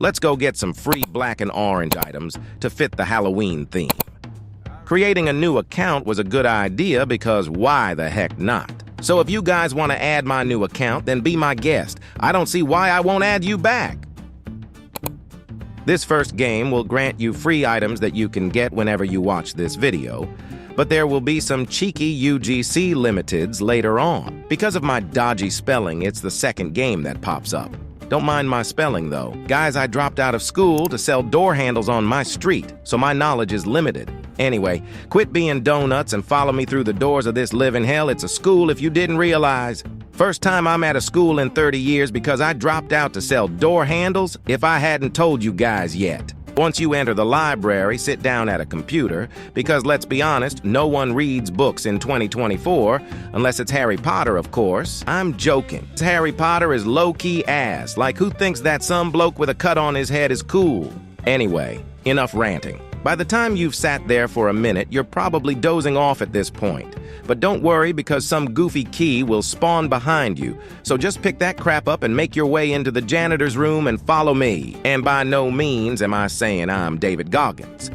Let's go get some free black and orange items to fit the Halloween theme. Creating a new account was a good idea because why the heck not? So if you guys want to add my new account, then be my guest. I don't see why I won't add you back. This first game will grant you free items that you can get whenever you watch this video, but there will be some cheeky UGC limiteds later on. Because of my dodgy spelling, it's the second game that pops up. Don't mind my spelling though. Guys, I dropped out of school to sell door handles on my street, so my knowledge is limited. Anyway, quit being donuts and follow me through the doors of this living hell. It's a school if you didn't realize. First time I'm at a school in 30 years because I dropped out to sell door handles if I hadn't told you guys yet. Once you enter the library, sit down at a computer, because let's be honest, no one reads books in 2024, unless it's Harry Potter, of course. I'm joking. Harry Potter is low-key ass. Like, who thinks that some bloke with a cut on his head is cool? Anyway, enough ranting. By the time you've sat there for a minute, you're probably dozing off at this point. But don't worry, because some goofy key will spawn behind you. So just pick that crap up and make your way into the janitor's room and follow me. And by no means am I saying I'm David Goggins.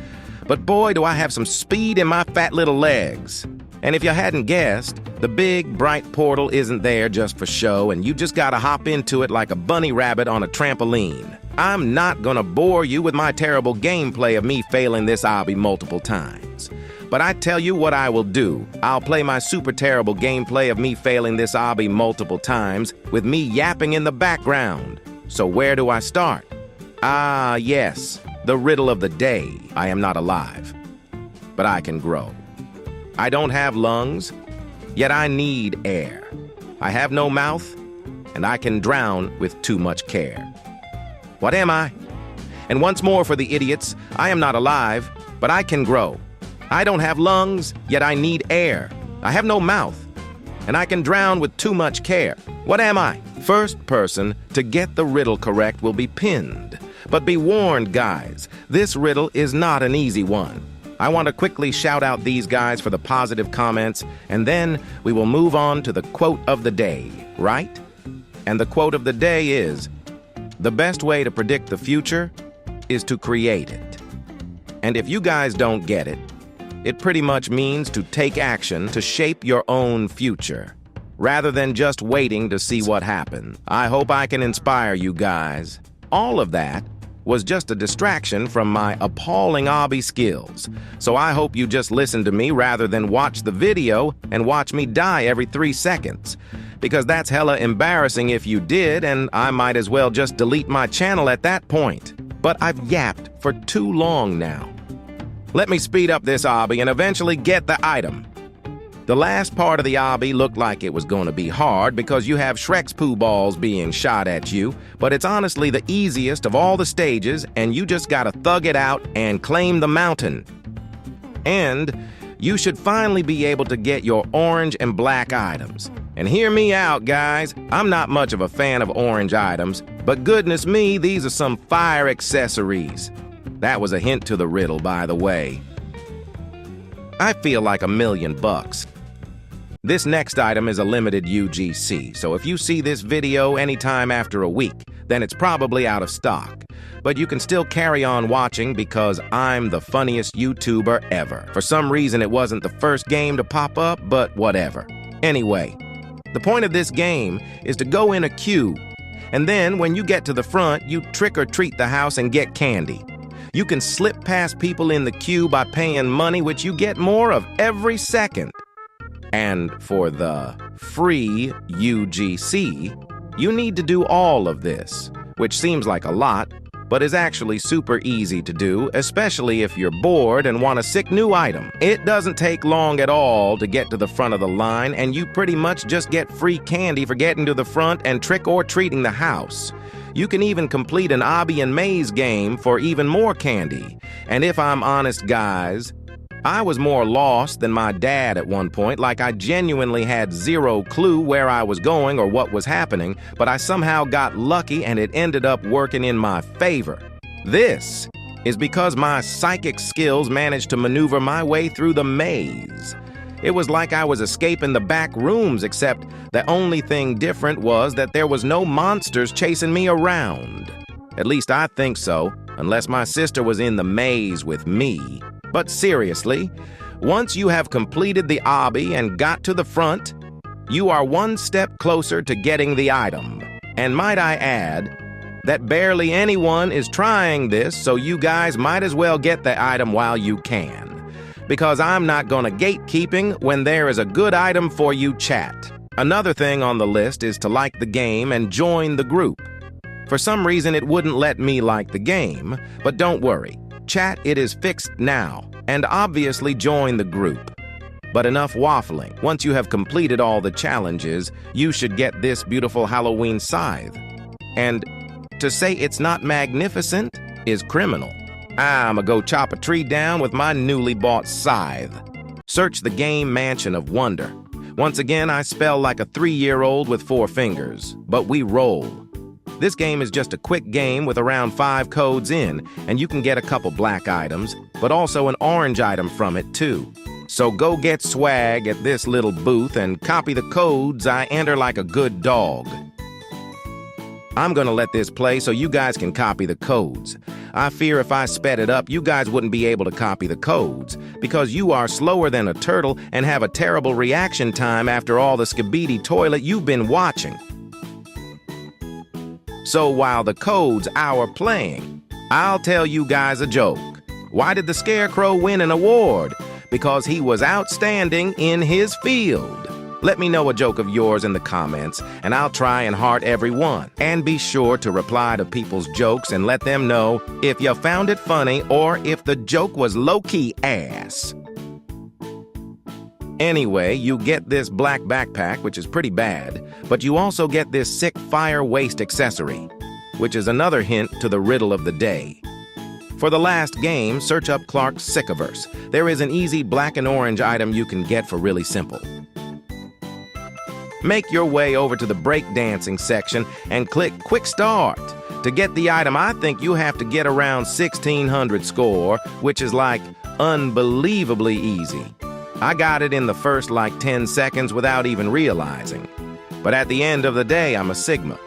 But boy, do I have some speed in my fat little legs. And if you hadn't guessed, the big, bright portal isn't there just for show, and you just gotta hop into it like a bunny rabbit on a trampoline. I'm not gonna bore you with my terrible gameplay of me failing this obby multiple times. But I tell you what I will do. I'll play my super terrible gameplay of me failing this obby multiple times with me yapping in the background. So where do I start? Ah, yes, the riddle of the day. I am not alive, but I can grow. I don't have lungs, yet I need air. I have no mouth, and I can drown with too much care. What am I? And once more for the idiots, I am not alive, but I can grow. I don't have lungs, yet I need air. I have no mouth, and I can drown with too much care. What am I? First person to get the riddle correct will be pinned. But be warned, guys, this riddle is not an easy one. I want to quickly shout out these guys for the positive comments, and then we will move on to the quote of the day, right? And the quote of the day is, "The best way to predict the future is to create it." And if you guys don't get it, it pretty much means to take action to shape your own future, rather than just waiting to see what happens. I hope I can inspire you guys. All of that was just a distraction from my appalling obby skills. So I hope you just listen to me rather than watch the video and watch me die every 3 seconds. Because that's hella embarrassing if you did, and I might as well just delete my channel at that point. But I've yapped for too long now. Let me speed up this obby and eventually get the item. The last part of the obby looked like it was going to be hard because you have Shrek's poo balls being shot at you, but it's honestly the easiest of all the stages, and you just gotta thug it out and claim the mountain. And you should finally be able to get your orange and black items. And hear me out, guys. I'm not much of a fan of orange items, but goodness me, these are some fire accessories. That was a hint to the riddle, by the way. I feel like $1,000,000. This next item is a limited UGC, so if you see this video anytime after a week, then it's probably out of stock. But you can still carry on watching because I'm the funniest YouTuber ever. For some reason, it wasn't the first game to pop up, but whatever. Anyway, the point of this game is to go in a queue, and then when you get to the front, you trick or treat the house and get candy. You can slip past people in the queue by paying money, which you get more of every second. And for the free UGC, you need to do all of this, which seems like a lot, but is actually super easy to do, especially if you're bored and want a sick new item. It doesn't take long at all to get to the front of the line, and you pretty much just get free candy for getting to the front and trick or treating the house. You can even complete an obby and maze game for even more candy. And if I'm honest, guys, I was more lost than my dad at one point. Like, I genuinely had zero clue where I was going or what was happening, but I somehow got lucky and it ended up working in my favor. This is because my psychic skills managed to maneuver my way through the maze. It was like I was escaping the back rooms, except the only thing different was that there was no monsters chasing me around. At least I think so, unless my sister was in the maze with me. But seriously, once you have completed the obby and got to the front, you are one step closer to getting the item. And might I add, that barely anyone is trying this, so you guys might as well get the item while you can. Because I'm not gonna gatekeeping when there is a good item for you, chat. Another thing on the list is to like the game and join the group. For some reason, it wouldn't let me like the game, but don't worry. Chat, it is fixed now, and obviously join the group. But enough waffling. Once you have completed all the challenges, you should get this beautiful Halloween scythe. And to say it's not magnificent is criminal. I'ma go chop a tree down with my newly bought scythe. Search the game Mansion of Wonder. Once again, I spell like a 3-year-old with 4 fingers, but we roll. This game is just a quick game with around 5 codes in, and you can get a couple black items, but also an orange item from it too. So go get swag at this little booth and copy the codes I enter like a good dog. I'm gonna let this play so you guys can copy the codes. I fear if I sped it up, you guys wouldn't be able to copy the codes because you are slower than a turtle and have a terrible reaction time after all the skibidi toilet you've been watching. So while the codes are playing, I'll tell you guys a joke. Why did the Scarecrow win an award? Because he was outstanding in his field. Let me know a joke of yours in the comments, and I'll try and heart every one. And be sure to reply to people's jokes and let them know if you found it funny or if the joke was low-key ass. Anyway, you get this black backpack, which is pretty bad, but you also get this sick fire waste accessory, which is another hint to the riddle of the day. For the last game, search up Clark's Sickiverse. There is an easy black and orange item you can get for really simple. Make your way over to the breakdancing section and click Quick Start. To get the item, I think you have to get around 1600 score, which is like unbelievably easy. I got it in the first like 10 seconds without even realizing. But at the end of the day, I'm a Sigma.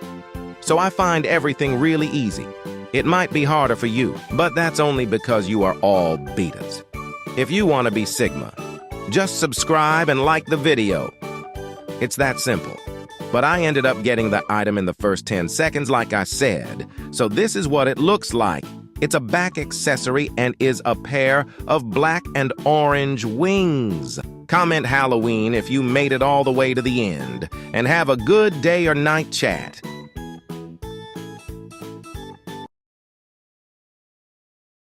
So I find everything really easy. It might be harder for you, but that's only because you are all betas. If you want to be Sigma, just subscribe and like the video. It's that simple. But I ended up getting the item in the first 10 seconds like I said, so this is what it looks like. It's a back accessory and is a pair of black and orange wings. Comment Halloween if you made it all the way to the end, and have a good day or night, chat.